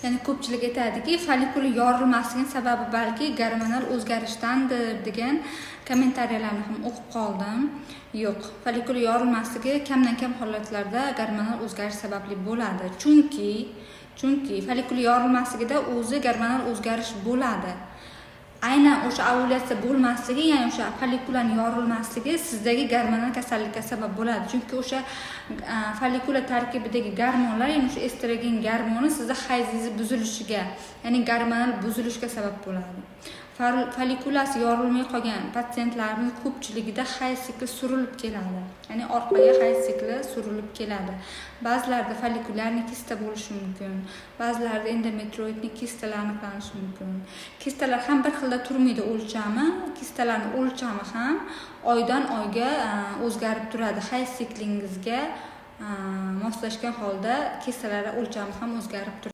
Ya'ni ko'pchilik aytadiki, follikul yorilmasligining sababi balki gormonal o'zgarishdandir degan kommentariyalarni ham o'qib qoldim. Yo'q, follikul yorilmasligi kamdan kam holatlarda gormonal o'zgarish sababli bo'ladi. Chunki follikul yorilmasligida o'zi gormonal o'zgarish bo'ladi. Aynan o'sha ovulyatsiya bo'lmasligi, ya'ni o'sha follikulaning yorilmasligi sizdagi gormonal kasallikka sabab bo'ladi. Chunki o'sha follikula tarkibidagi gormonlar, ya'ni o'sha estrogen gormoni sizda hayzingiz buzilishiga, ya'ni gormonal buzilishga sabab bo'ladi. Follikulasi yorilmay qolgan patsientlarning ko'pchiligida hayz sikli surilib keladi. Ya'ni orqaga hayz sikli surilib keladi. Ba'zilarda follikularni kista bo'lishi mumkin, ba'zilarda endometrioidni kistalar aniqlanishi mumkin. Kistalar ham bir xilda turmaydi o'lchami, kistalarning o'lchami ham oydan oyga o'zgarib turadi. Hayz siklingizga moslashgan holda kistalar o'lchami ham o'zgarib turadi.